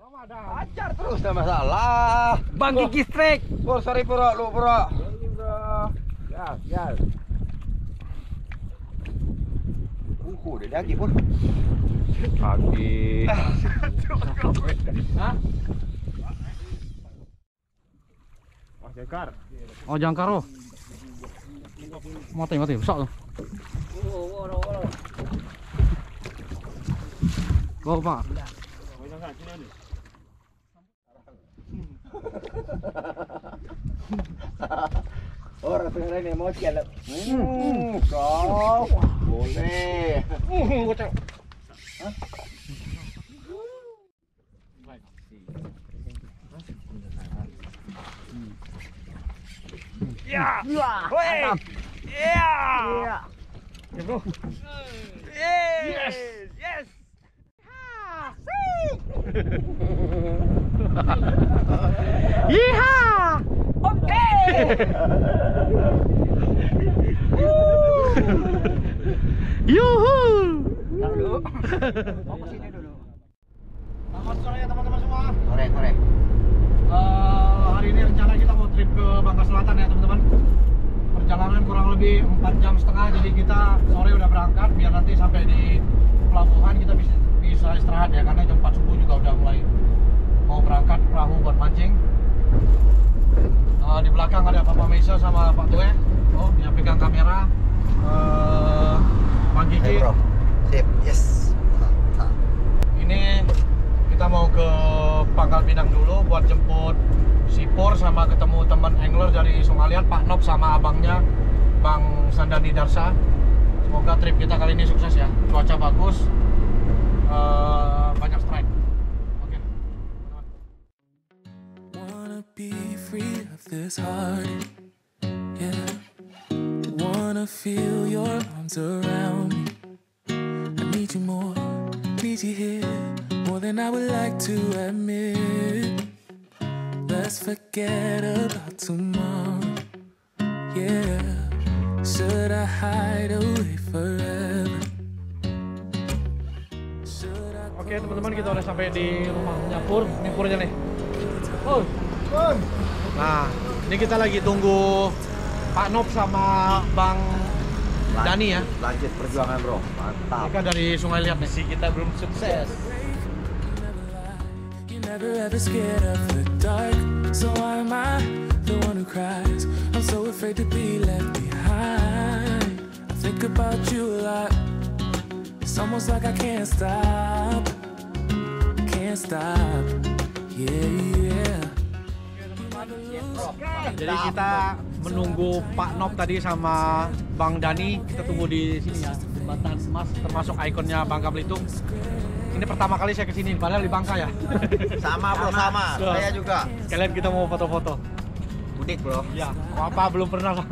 Ajar terus nggak masalah. Bang Kiki strike. Pur, sorry Pur, lu Pur. Ini bro. Gas. Udah lagi Pur. Pagi. Hah? Oh jangkar oh. Mati besar tuh. Bawa Pak. Orang tengah ini mau jalan. Kau boleh. Kocok. Hah? Ya. Woi. Ya. Ya bro. Yes. Yes. Yeeha. Oke. Yuhu. Dulu. Mau ke sini dulu. Selamat sore ya teman-teman semua. Sore. Hari ini rencana kita mau trip ke Bangka Selatan ya teman-teman. Perjalanan kurang lebih 4,5 jam, jadi kita sore udah berangkat biar nanti sampai di pelabuhan kita bisa istirahat ya, karena jam 4 subuh juga udah mulai mau berangkat perahu buat mancing. Di belakang ada Bapak Meisa sama Pak Tue. Oh, yang pegang kamera. Bang Kiki. Hey bro. Sip. Yes. Ini kita mau ke Pangkal Pinang dulu buat jemput si Pur sama ketemu teman angler dari Songalian, Pak Nop sama abangnya Bang Sandani Darsa. Semoga trip kita kali ini sukses ya. Cuaca bagus, banyak strike. Oke. Wanna be free of this heart, yeah. Wanna feel your arms around me. I need you more, need you here, more than I would like to admit. Let's forget about tomorrow, yeah. Should I hide away forever? Oke teman-teman, kita udah sampai di rumahnya Pur. Ini Purnya nih. Pur. Nah, ini kita lagi tunggu Pak Nop sama Bang Dani ya. Lanjut perjuangan bro. Mantap. Mereka dari Sungai Liat nih. Kita belum sukses. Never ever scared of the dark, so why am I the one who cries? I'm so afraid to be left behind. I think about you a lot. It's almost like I can't stop. Yeah. Jadi kita menunggu Pak Nop tadi sama Bang Dani. Kita tunggu di sini ya, Jembatan Emas, termasuk ikonnya Bangka Belitung. Ini pertama kali saya kesini, padahal di Bangka ya. Sama bro, sama. Saya juga. Sekalian kita mau foto-foto. Mudik bro. Ya, apa belum pernah.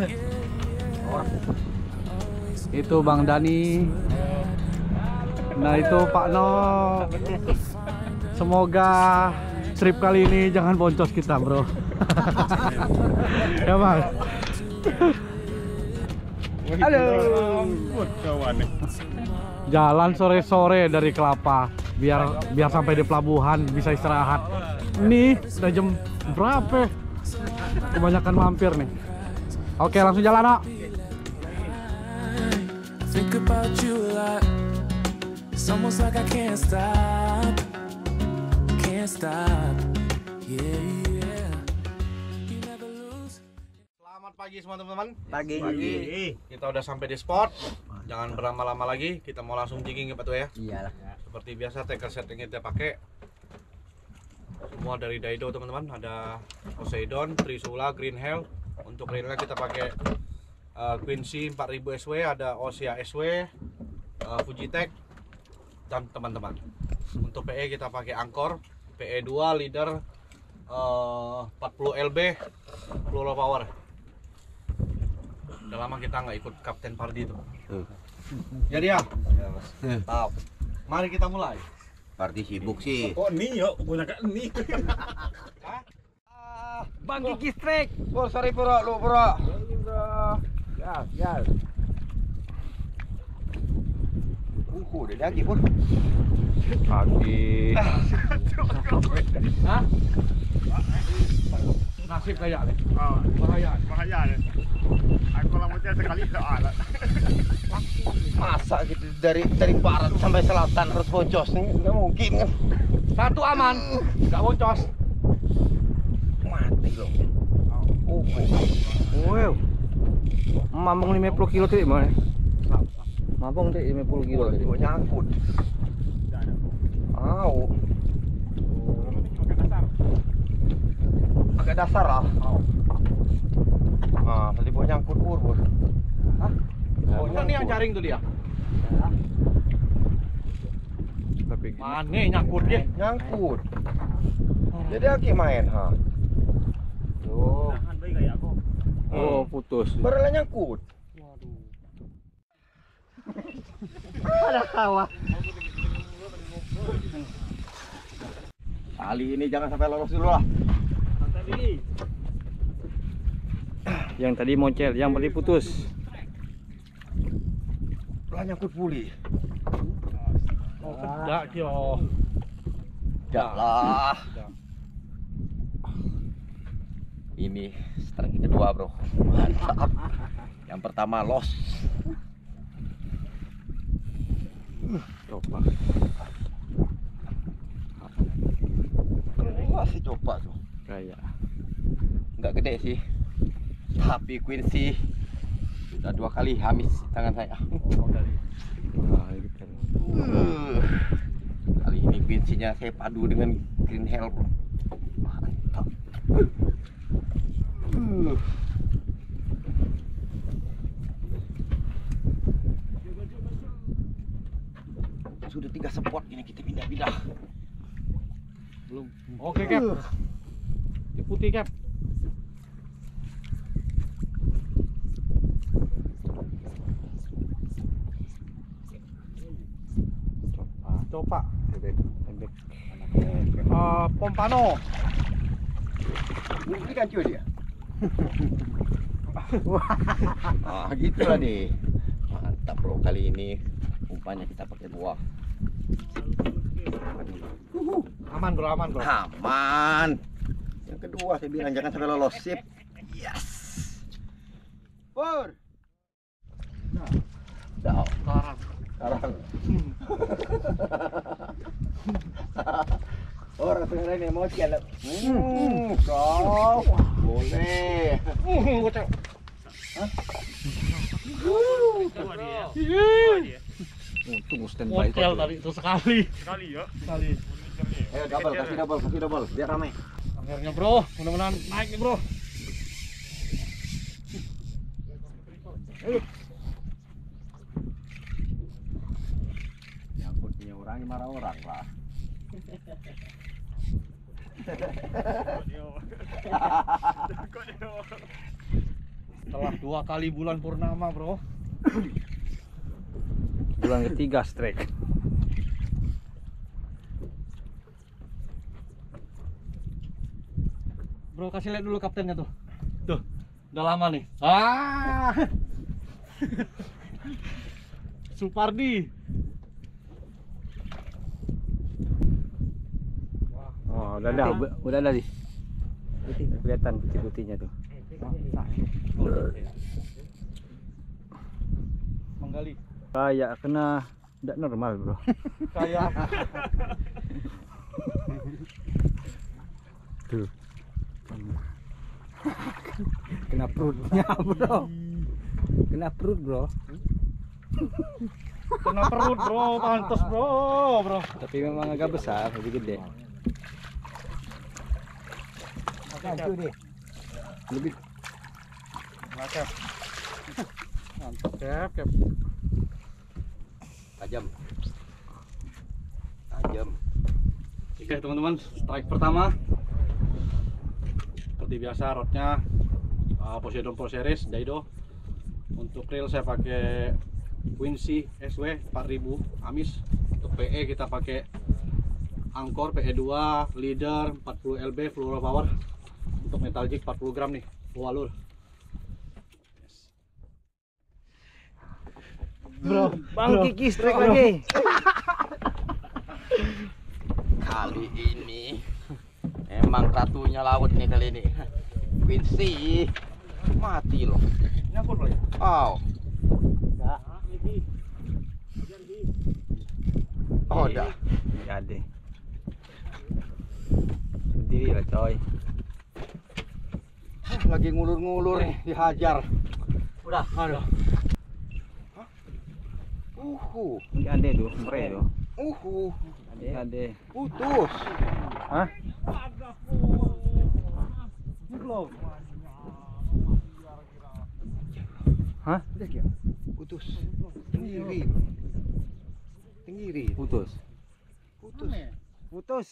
Itu Bang Dani. Nah itu Pak Nop. Semoga trip kali ini jangan boncos kita bro. Ya Bang. Halo. Jalan sore-sore dari Kelapa biar sampai di pelabuhan bisa istirahat. Nih udah jam berapa? Kebanyakan mampir nih. Oke, langsung jalan, Nak. Think about you a lot. It's almost like I can't stop. Yeah. You never lose. Selamat pagi semua teman-teman. Pagi. Kita udah sampai di spot. Jangan berlama-lama lagi, kita mau langsung jigging ya Pak Tuh ya. Iyalah. Seperti biasa tackle set yang kita pakai semua dari Daido teman-teman. Ada Poseidon, Trisula, Green Hell. Untuk reelnya kita pakai Quincy 4000 SW, ada Osea SW, Fujitech dan teman-teman. Untuk PE kita pakai Angkor PE 2 leader 40 LB fluoro power. Udah lama kita nggak ikut Kapten Pardi itu. Jadi ya, Tahu. mari kita mulai. Party sibuk sih. Oh ini yuk, gunakan ini. Bang Kiki strike. Pur, sorry Pur, lu Pur. Ini bro. Gas. Udah lagi Pur. Pagi. Hah? Nasib kayak nih. Bahaya nih. Aku lamutnya sekali soal. Masa gitu dari barat sampai selatan harus boncos nih? Nggak mungkin kan? Satu aman, nggak boncos. Mati loh. Wow. Mambung 50 kilo tadi mana? Mambung tadi 50 kilo tadi. Gue nyangkut. Au. Agak dasar lah. Ah, tadi gue nyangkut bur. Hah? Bukan nih yang jaring tuh dia. Tapi Mana nyangkut dia? Nyangkut. Jadi aki main ha. oh putus. Barulah nyangkut. Ada kawah. Kali ini jangan sampai lolos dulu lah. Yang tadi moncel, yang tadi putus. Lah nyangkut pulih. Oh, kedak dia. Enggak lah. Ini strike kedua, bro. Mantap. Yang pertama los. Coba. Masih coba tuh. Kayak. Enggak gede sih. Tapi Quincy sudah 2 kali habis tangan saya. Nah, gitu. Kali ini Quincy-nya saya padu dengan Green Hell, bro. Mantap. Sudah 3 spot ini kita pindah-pindah. Belum. Oke, Cap. Di putih, Cap. Coba. Pompano. Ini kan cuy dia. Ah, gitulah deh. Mantap, bro. Kali ini umpannya kita pakai 2. Aman, bro, aman, bro. Aman. Yang kedua saya bilang jangan sampai lolos. Sip. Yes. Pur. Nah. Sekarang. Orang sekarang ini emosi ya. Kau boleh. Gocek. Untung standby Hotel tadi itu sekali. Sekali ya. Sekali. Ayo kasih double, biar ramai. Akhirnya, bro, mudah-mudahan naik nih, bro. Nyangkut punya orang marah orang lah. Setelah 2 kali bulan purnama, bro. bulan ketiga strike. Bro, kasih lihat dulu kaptennya tuh. Tuh, udah lama nih. Ah. Supardi. Oh, udah ada sih. Kelihatan putih-putihnya tuh. Menggali. Kayak kena tidak normal, bro. Kayak Tuh. Kena perutnya, bro. Kena perut, bro. kena perut, bro. Pantes, bro, bro. Tapi memang agak besar, lebih gede. Lebih Mantap. Mantap, Cap. Tajam. Oke, teman-teman, strike pertama. Seperti biasa, rodnya Poseidon Pro Series Daido. Untuk reel saya pakai Quincy SW 4000 Amis. Untuk PE kita pakai Angkor PE2 Leader 40 LB fluoropower. Untuk metal jig 40 gram nih, walur. Bang Kiki strike lagi. Kali ini emang ratunya laut nih kali ini. Quincy mati loh. Nyangkut loh ya? Oh. Oh, udah. Jadi. Berdiri lah coy. Lagi ngulur-ngulur nih, dihajar. Udah. Aduh. Ini ade tuh, mere tuh. Ade. Putus. Hah? Belum. Hah? Putus. Tenggiri. Tenggiri. Putus. Putus. Putus.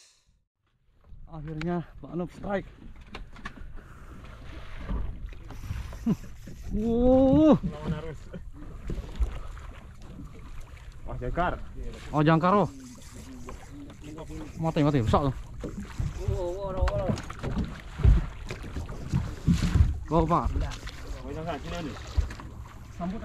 Akhirnya Pak Noob strike. Wah, jangkar. Oh, jangkar oh. Mati besar tuh. Bawa Pak. Sambut.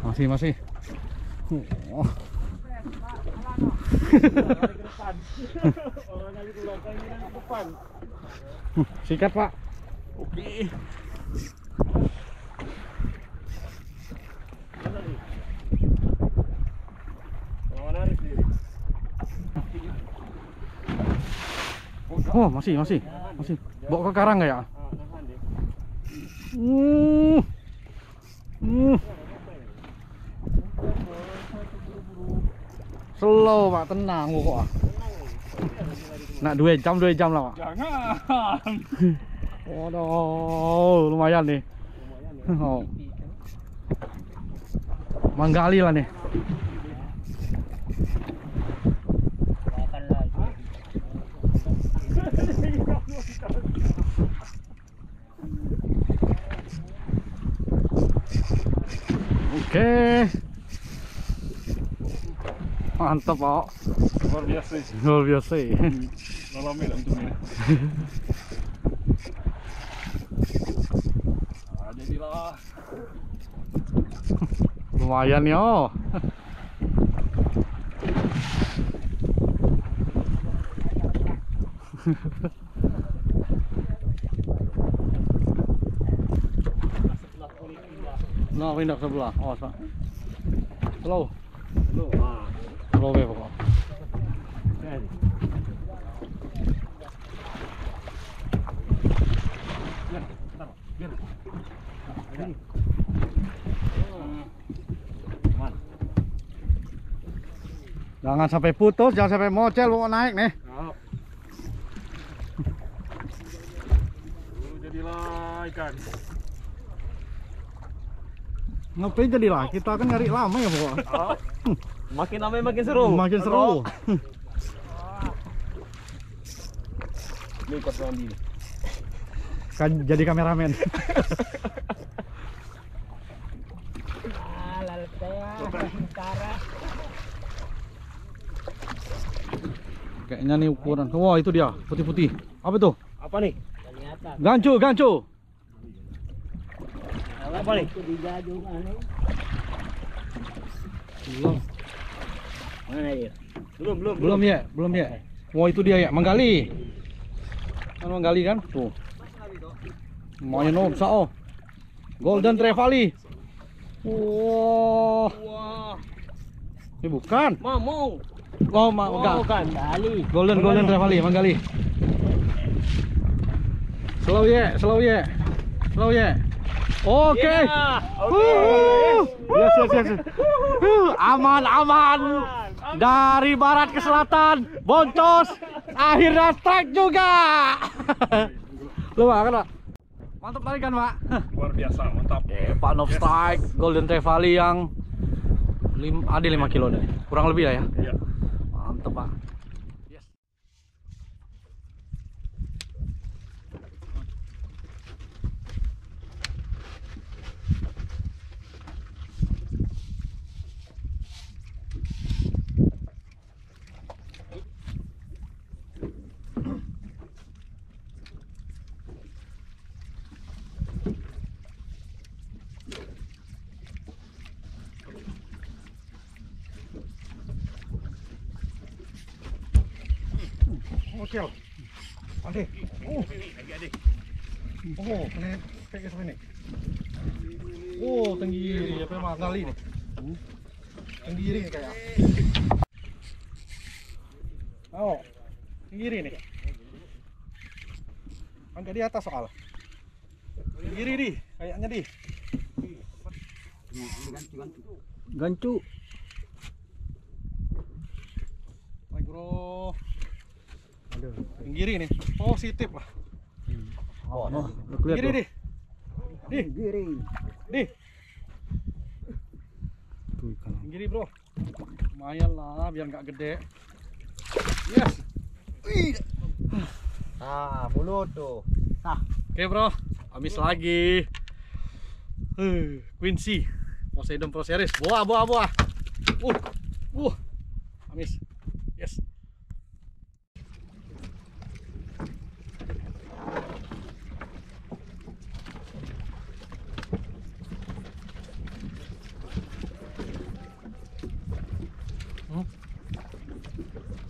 Masih. Oh. Sikat Pak. Oke. Oh, masih. Bawa ke karang nggak ya? Slow Pak, tenang kok. Nak 2 jam lah Pak. Jangan. Waduh, lumayan nih. Oh. Manggali lah nih. Oke. Mantap Pak. Luar biasa. Nolongin untungnya. Jadilah. Lumayan yo. Nah, pindah sebelah. Oh, slow. Slow ya pokok. Jangan sampai putus, jangan sampai mocel mau naik nih. Jadilah ikan. Ngapain jadilah? Kita kan nyari lama ya pokok. Makin lama makin seru. Makin seru. Ini ikut Randy. Kan jadi kameramen. Kayaknya nih ukuran. Wah, itu dia, putih-putih. Apa itu? Apa nih? Gancu. Apa nih? Belum ya. Wah, itu dia ya, manggali. Kan manggali kan? Tuh. Lumayan oh, besar oh. Golden Trevally. Wah. Ini bukan. Mamong. Oh, enggak. Bukan kali. Golden Trevally, manggali. Slow ya. Oke. Yes. Aman. Dari barat ke selatan, boncos. Akhirnya strike juga. Lumayan kan, Pak? Mantap tarikan, Pak. Luar biasa, mantap. Pak Noob strike Golden Trevally yang ada 5 kilo deh. Kurang lebih lah ya. Iya. Mantap, Pak. Yes. spesial. Ade. Oh, kena kayak gini. Oh, tenggiri apa mah kali nih. Tenggiri nih kayak. Oh, tenggiri nih. Angkat di atas soal. Tenggiri di, kayaknya di. Gancu. Baik bro. Tenggiri nih, positif lah. Oh, Tenggiri di. Di. Di. Tenggiri bro. Lumayan lah, biar nggak gede. Yes. Ah, mulut tuh. Oke bro, amis lagi. Quincy, Poseidon Pro Series. Buah. Amis. Yes.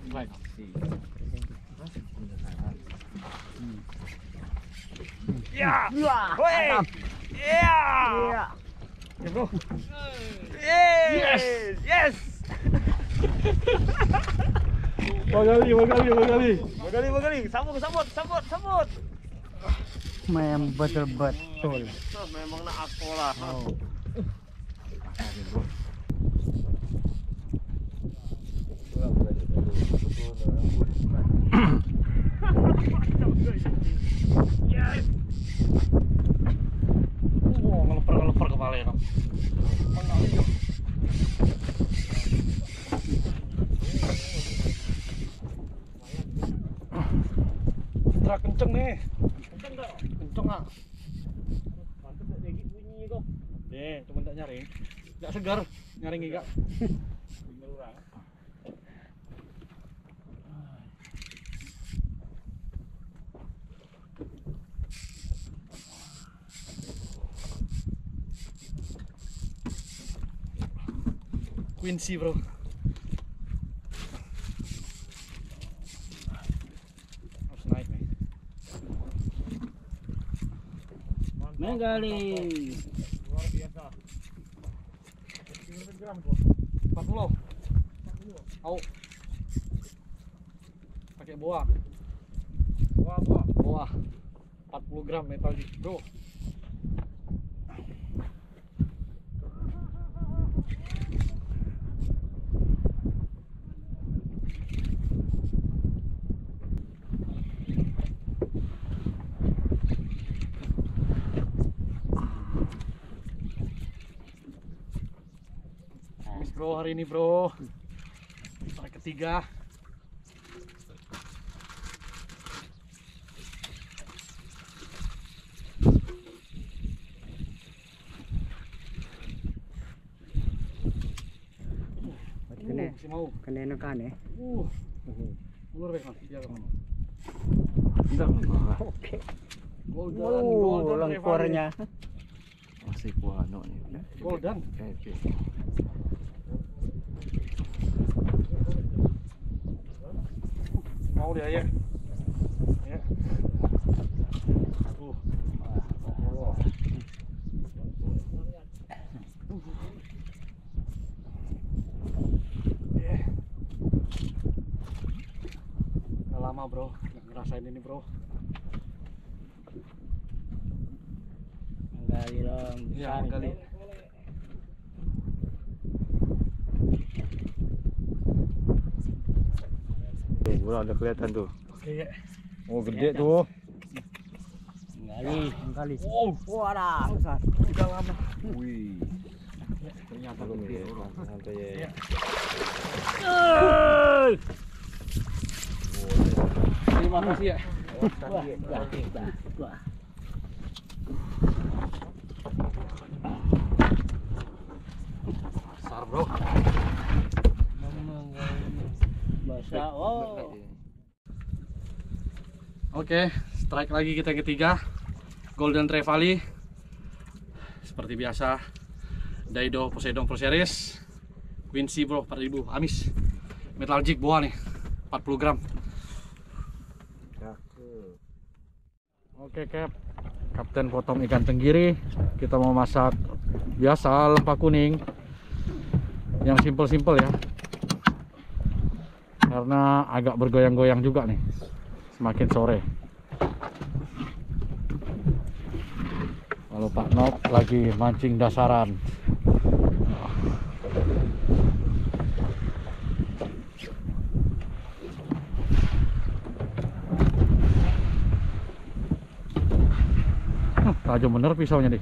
Right. Ya. Mantap. Iya. Ya bro. Yes. Yes. Bagali. Sambut. Memang betul. Memang nak aku lah. Ngeleper kepalanya. Truk kenceng nih. Kenceng ah. Mantap enggak jadi bunyi kok. Cuma tak nyaring. Enggak segar nyaring enggak. Quincy bro. Harus naik nih. Megali. Luar biasa. 40. Au. Pakai boa. Boa. 40 gram metal bro. Bro hari ini bro, strike ketiga. Masih mau. Kena nekan ya. Ulur bek mas, biar kamu. Oke. Golden Lengkornya. Masih kuah no nih. Golden. Oke. Mau dia ya. Ya. Udah lama bro, nggak ngerasain ini bro. Menggali dong. Iya, menggali. Udah ada kelihatan tuh. Oke ya. Oh gede tuh. Menggali. Wow, Wadah, besar. udah lama. Wih. Ternyata gede orang. Santai ya. Iya. Terima kasih ya. Wah. Besar bro. Basah. Oh. Oke, strike lagi kita yang ketiga. Golden Trevally. Seperti biasa, Daido Poseidon Pro Series. Quincy bro, 4000. Amis. Metal jig boa nih, 40 gram. Oke Cap, Kapten potong ikan tenggiri. Kita mau masak biasa lempa kuning, yang simpel-simpel ya, karena agak bergoyang-goyang juga nih semakin sore. Lalu Pak Nok lagi mancing dasaran. Tajam bener pisaunya nih.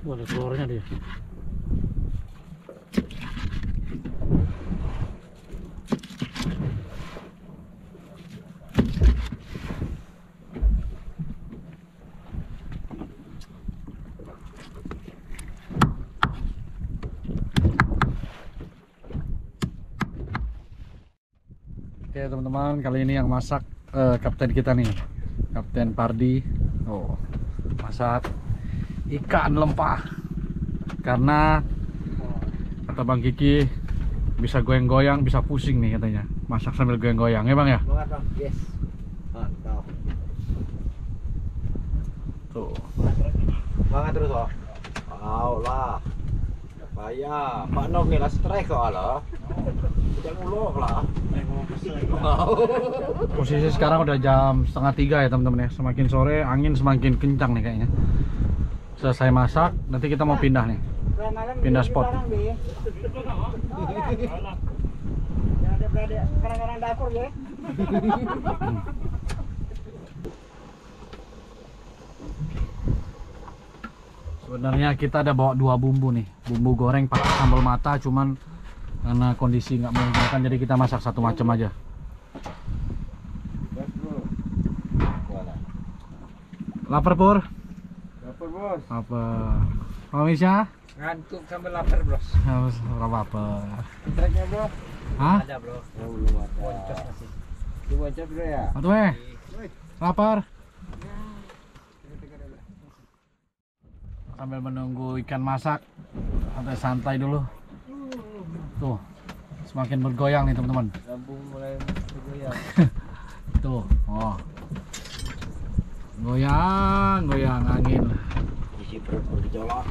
Boleh telurnya dia. Oke teman-teman, kali ini yang masak kapten kita nih, Kapten Pardi. Oh, masak ikan lempah, karena kata Bang Kiki bisa goyang-goyang, bisa pusing nih katanya, masak sambil goyang-goyang ya Bang ya. Banget Bang. Yes. Mantap. Tuh. Banget terus oh. Allah. Bahaya. Pak Nok nih lah strike kok lah. Jangan ulok lah. Posisi sekarang udah jam 2:30 ya teman-teman ya. Semakin sore angin semakin kencang nih kayaknya. Selesai masak, nanti kita mau pindah nih. Pindah spot. Kadang-kadang dapur ya. Sebenarnya kita ada bawa 2 bumbu nih. Bumbu goreng pakai sambal mata, cuman karena kondisi nggak memungkinkan jadi kita masak satu macam aja. Lapar Pur? Dapur bos. Lapar. Mau Misha? Ngantuk sambil lapar bros. Harus lapar. Treknya bro. Hah? Ada bro. Oh belum ada. Boncos masih. Itu boncos bro ya. Atuh lapar. Sambil menunggu ikan masak, santai dulu. Tuh, semakin bergoyang nih teman-teman. Lambung mulai bergoyang. Tuh, oh, goyang, goyang angin. Isi perut bergejolak.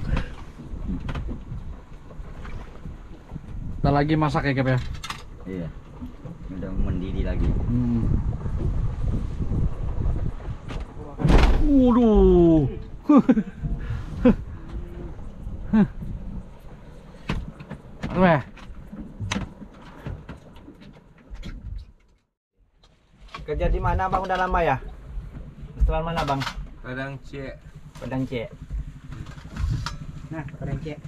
Kita lagi masak ya Cap ya. Iya. Udah mendidih lagi. Waduh. Aduh Kerja di mana bang? Udah lama ya? Restoran mana bang? Padang C. Padang C. Nah, Padang C.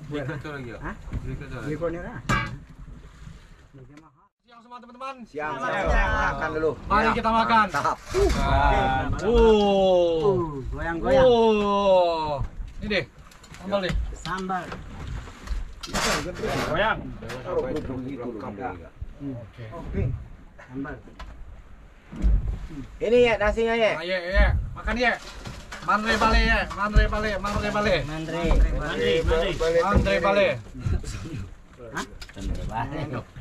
Berikut tuh lagi. Hah? Berikut tuh lagi. Berikutnya lah. Siang semua teman-teman. Siang. Makan dulu. Mari kita makan. Tahap. Goyang-goyang. Ini deh. Sambal deh. Sambal. Goyang. Oke. Sambal. Ini ya nasinya ya. Ayo, ya. Makan ya. Mandre bale ya. Mandre bale, mandre bale. Mandre. Mandre bale. Hah?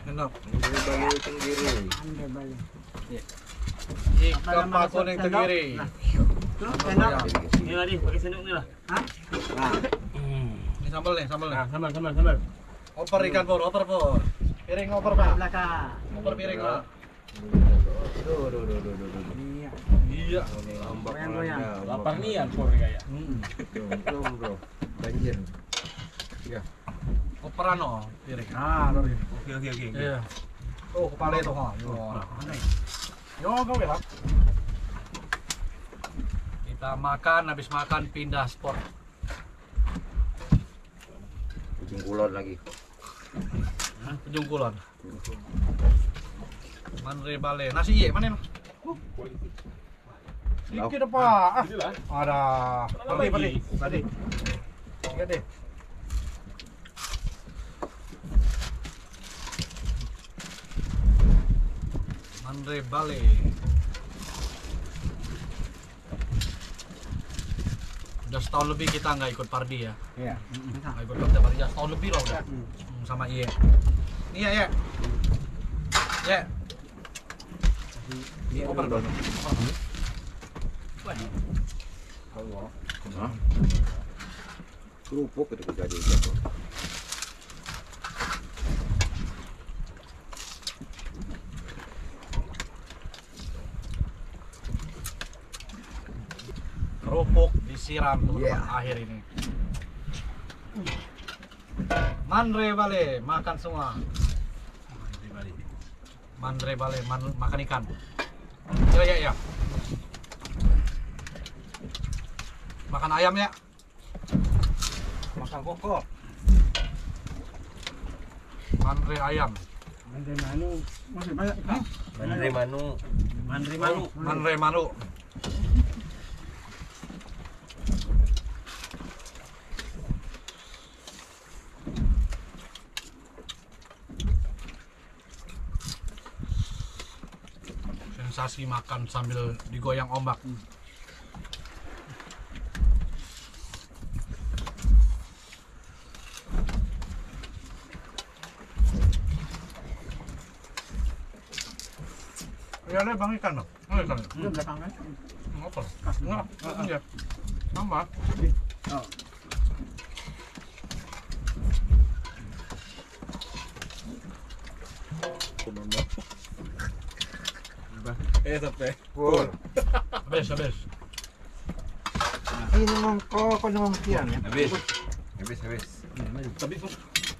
Enak. Mandre balik. Ikan pak kuning tenggiri. Enak. Ini lagi pakai sendok nih lah. Hah? Ini sambal nih, sambal nih. Sambal. Oper ikan Pur, oper Pur. Piring oper Pak. Belakang. Oper piring Pak. Iya. Iya. Goyang-goyang. Lapar nih ya Pur kayak. Bro. Banjir. Operan oh, piring. Ah, lori. Oke. Iya. Oh, kepala itu ha. Yo, kau gelap. Kita makan, habis makan pindah spot. Ujung kulon lagi. Ujung Kulon. Mandre bale. Nasi iya mana? Dikit apa? Ada. Pergi. Tiga deh. Mandre Bale. Udah setahun lebih kita nggak ikut Pardi ya. Iya. Nggak ikut Kapten Pardi ya, setahun lebih lah udah. Sama Iye. Iya ya. Ya. Ini oper dong. Kerupuk itu jadi jatuh. Kerupuk disiram teman-teman akhir ini. Mandre Bale, makan semua. Mandre Bale, makan ikan. Ya. Makan ayam ya. Makan koko. Mandre ayam. Mandre manu. Masih banyak. Mandre Manu. Mandre Manu. Mandre manu. Sensasi makan sambil digoyang ombak. Ya ada bang ikan dong. Oh, ikan. Ini belakangnya. Apa? Enggak, aja. Tambah. Oh. Sampai. Pur. Habis. Ini kok kian ya. Habis. Tapi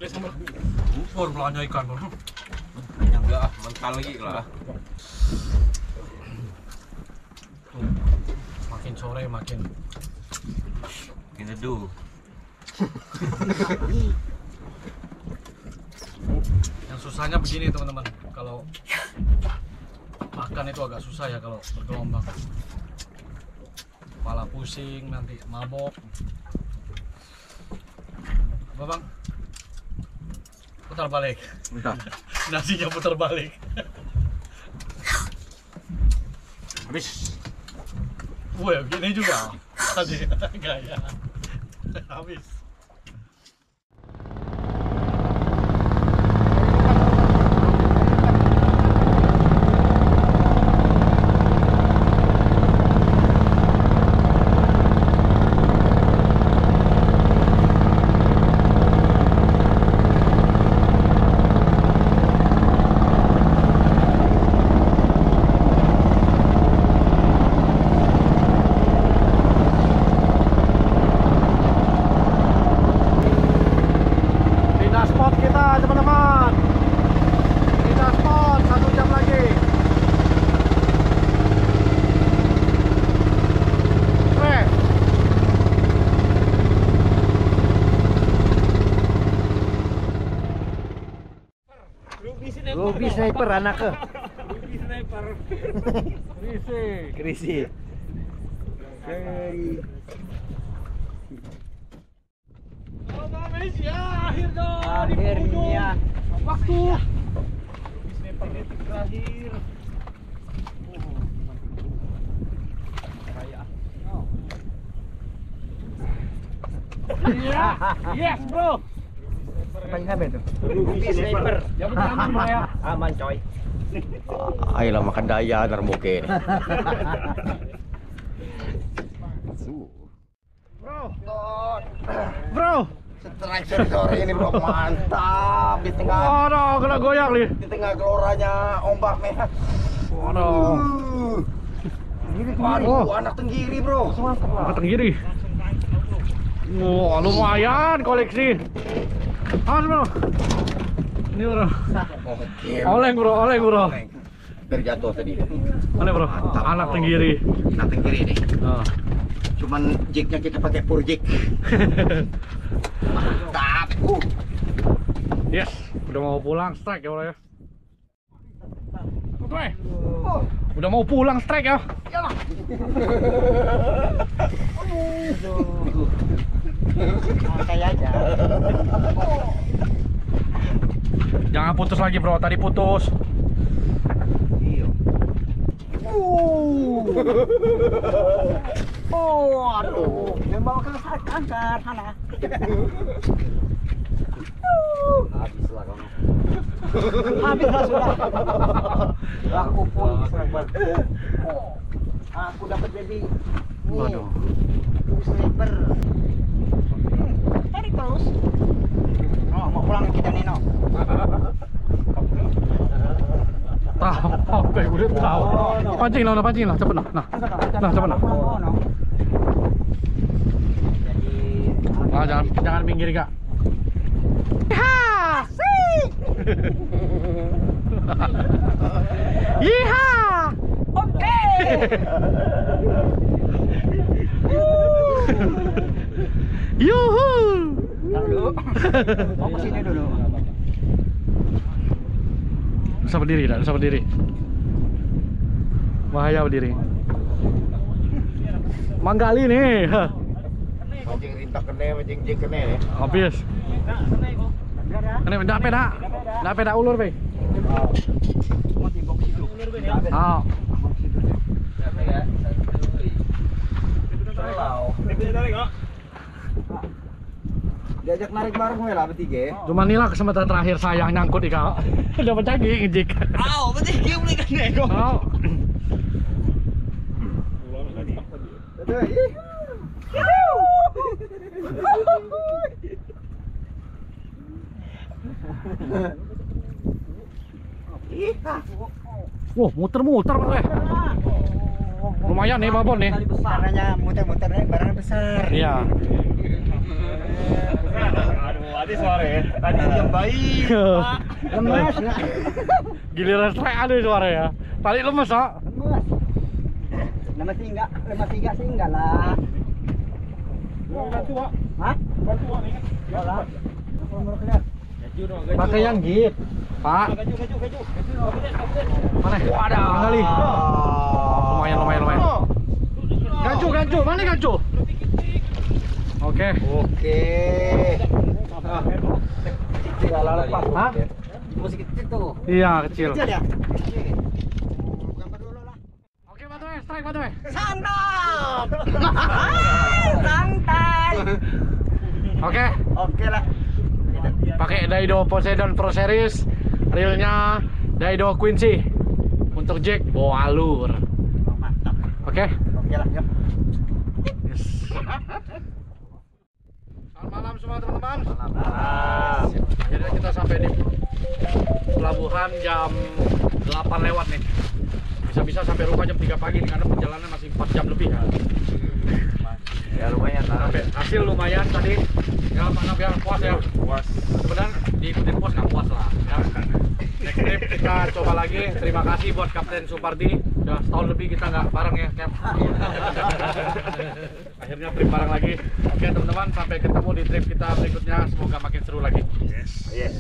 sama. Pur belanja ikan bang. Enggak, mental lagi lah. Makin sore makin Neduh. yang susahnya begini teman-teman, kalau makan itu agak susah ya kalau bergelombang, kepala pusing, nanti mabok. Apa bang? Putar balik. Nasinya putar balik. Habis. Wah, gini juga tadi gaya. Habis. Ruby sniper anaknya. Ruby sniper. Krisi. Akhirnya Waktu. Sniper detik terakhir. Yes bro. apa itu? Ruby sniper. Ya betul aman bro ya. Aman coy. Ayolah makan daya ntar mungkin. Bro. Strike sore ini bro, mantap di tengah Waduh, kena goyang nih. di tengah geloranya ombak nih. Waduh. Waduh, anak tenggiri bro. Angkat tenggiri. Wah, lumayan koleksi. Mas bro. Ini bro. Oke. Oleng bro. Biar jatuh tadi. Mana bro? Anak tenggiri. Anak tenggiri nih. Oh. Cuman jignya kita pakai pur jig. Mantap. Yes, udah mau pulang strike ya bro ya. Oke. Udah mau pulang strike ya. Santai aja. Jangan putus lagi bro, tadi putus. Iya. Oh, aduh. Yang bawa ke angkat sana. Habislah kamu. Habislah sudah. Aku pun serba. Oh, aku dapat jadi Waduh. sniper. Tarik terus. Oh, mau pulang kita Nino. Tahu, kayak udah tahu. Pancing lah, pancing lah, cepet lah. Nah, cepet lah. Jadi Jangan pinggir kak. Yiha! oke. Yuhu! Dulu. Mau ke sini dulu. Bisa berdiri, tak? Bisa berdiri. Bahaya berdiri. Manggali nih. Mancing rintak kene, mancing jing kene. Habis. Ini enggak peda ulur, Be. Mau timbok situ. Ah. Diajak narik bareng gue lah bertiga. Cuma inilah kesempatan terakhir saya nyangkut di kau. Dapat cagi ngejik. Aw, berarti dia boleh kan nego. Oh. Wah, muter-muter Pak. Lumayan nih babon nih. Caranya muter-muter barang besar. Iya. Aduh, tadi sore. Tadi jam baik. Lemas nggak? Giliran strike ada suara ya. Tadi lemes, Pak. Lemas. Lemas sih enggak lah. Bantu, Pak. Hah? Bantu, Pak. Enggak lah. Nomor kelar. Gaju dong, gaju. Pakai yang git, Pak. Gaju. Mana? Wadah. Kali. Lumayan. Gancu. Mana gancu? Oke. Tinggal lepas. Hah? Masih kecil tuh. Iya, kecil. Kecil ya? Gambar dulu lah. Oke, Batoe, strike Batoe. Santap. Santai. Oke. Oke lah. Pakai Daido Poseidon Pro Series, reelnya Daido Quincy. Untuk Jack bawa alur. Mantap. Oke. Oke lah, yuk. Yes. Selamat malam semua teman-teman. Akhirnya kita sampai di pelabuhan jam 8 lewat nih. Bisa-bisa sampai rumah jam 3 pagi nih, karena perjalanan masih 4 jam lebih ya. Ya lumayan lah. Sampai hasil lumayan tadi. Ya maaf ya, puas ya. Puas. Sebenarnya diikutin puas nggak puas lah ya. Next trip kita coba lagi. Terima kasih buat Kapten Supardi. Udah setahun lebih kita nggak bareng ya, Cap. Akhirnya trip bareng lagi. Oke teman-teman, sampai ketemu di trip kita berikutnya. Semoga makin seru lagi. Yes.